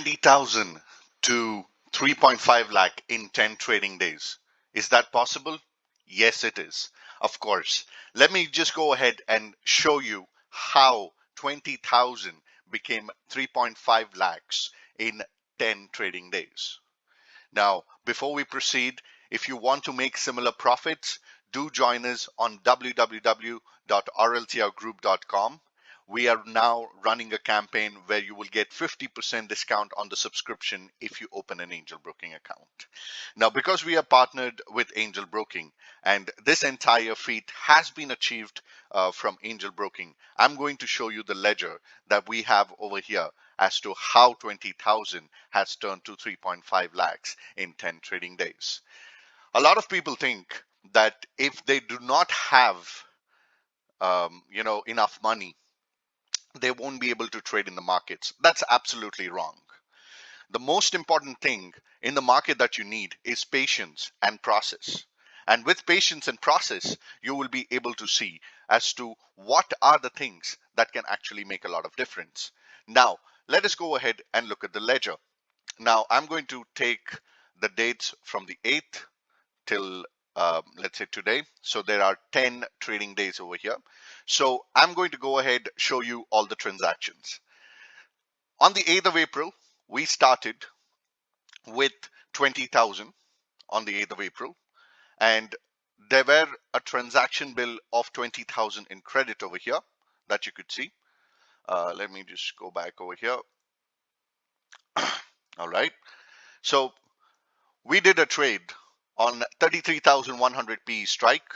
20,000 to 3.5 lakh in 10 trading days. Is that possible? Yes, it is. Of course. Let me just go ahead and show you how 20,000 became 3.5 lakhs in 10 trading days. Now, before we proceed, if you want to make similar profits, do join us on www.rltrgroup.com. We are now running a campaign where you will get 50% discount on the subscription if you open an Angel Broking account. Now, because we are partnered with Angel Broking and this entire feat has been achieved from Angel Broking, I'm going to show you the ledger that we have over here as to how 20,000 has turned to 3.5 lakhs in 10 trading days. A lot of people think that if they do not have enough money, they won't be able to trade in the markets. That's absolutely wrong. The most important thing in the market that you need is patience and process. And with patience and process, you will be able to see as to what are the things that can actually make a lot of difference. Now, let us go ahead and look at the ledger. Now, I'm going to take the dates from the 8th till let's say today. So there are 10 trading days over here. So I'm going to go ahead, show you all the transactions. On the 8th of April, we started with 20,000 on the 8th of April. And there were a transaction bill of 20,000 in credit over here that you could see. Let me just go back over here. All right. So we did a trade on 33,100 PE strike,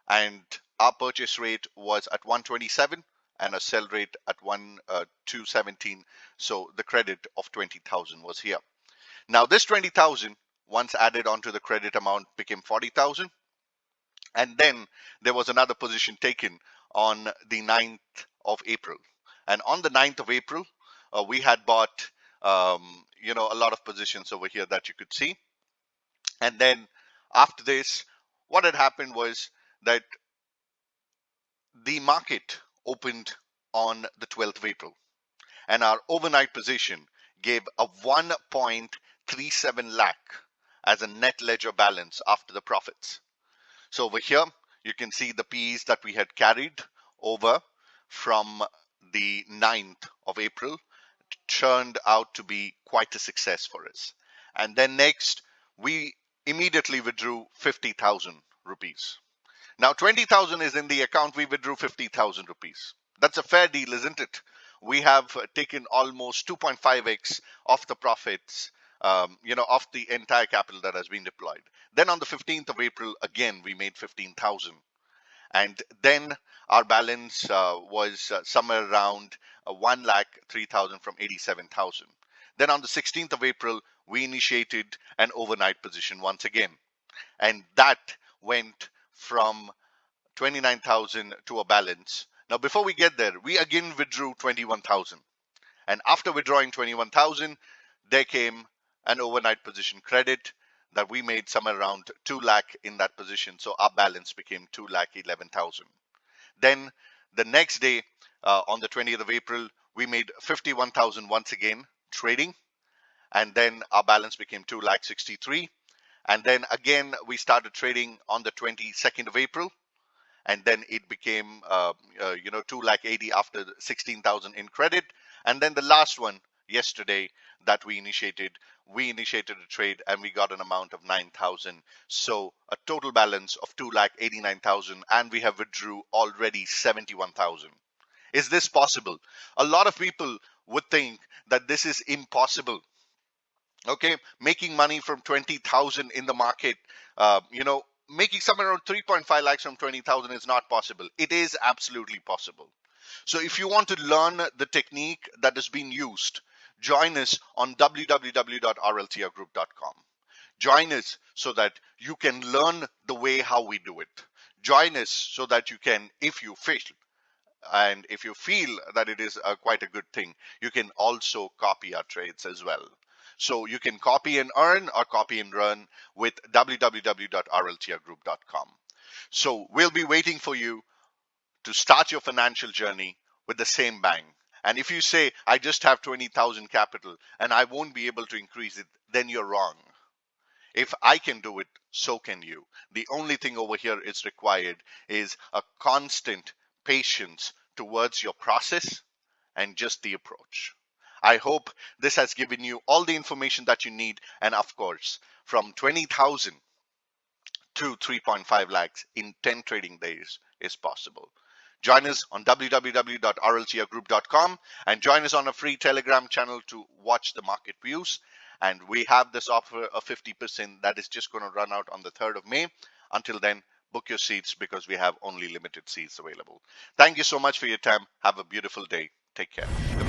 and our purchase rate was at 127 and a sell rate at 217. So the credit of 20,000 was here. Now this 20,000 once added onto the credit amount became 40,000. And then there was another position taken on the 9th of April. And on the 9th of April, we had bought, a lot of positions over here that you could see. And then after this, what had happened was that the market opened on the 12th of April. And our overnight position gave a 1.37 lakh as a net ledger balance after the profits. So over here, you can see the PEs that we had carried over from the 9th of April turned out to be quite a success for us. And then next, we immediately withdrew 50,000 rupees. Now 20,000 is in the account, we withdrew 50,000 rupees. That's a fair deal, isn't it? We have taken almost 2.5x of the profits, of the entire capital that has been deployed. Then on the 15th of April, again, we made 15,000. And then our balance was somewhere around 1,03,000 from 87,000. Then on the 16th of April, we initiated an overnight position once again. And that went from 29,000 to a balance. Now, before we get there, we again withdrew 21,000. And after withdrawing 21,000, there came an overnight position credit that we made somewhere around 2 lakh in that position. So our balance became 2,11,000. Then the next day, on the 20th of April, we made 51,000 once again trading. And then our balance became 2,63,000. And then again, we started trading on the 22nd of April. And then it became, 2,80,000 after 16,000 in credit. And then the last one yesterday that we initiated a trade and we got an amount of 9,000. So a total balance of 2,89,000, and we have withdrew already 71,000. Is this possible? A lot of people would think that this is impossible. Okay, making money from 20,000 in the market, making somewhere around 3.5 lakhs from 20,000 is not possible. It is absolutely possible. So if you want to learn the technique that is being used, join us on www.rltrgroup.com. Join us so that you can learn the way how we do it. Join us so that you can, if you fail, and if you feel that it is quite a good thing, you can also copy our trades as well. So you can copy and earn or copy and run with www.rltrgroup.com. So we'll be waiting for you to start your financial journey with the same bang. And if you say, I just have 20,000 capital and I won't be able to increase it, then you're wrong. If I can do it, so can you. The only thing over here is required is a constant patience towards your process and just the approach. I hope this has given you all the information that you need. And of course, from 20,000 to 3.5 lakhs in 10 trading days is possible. Join us on www.rltrgroup.com and join us on a free Telegram channel to watch the market views. And we have this offer of 50% that is just going to run out on the 3rd of May. Until then, book your seats because we have only limited seats available. Thank you so much for your time. Have a beautiful day. Take care. Goodbye.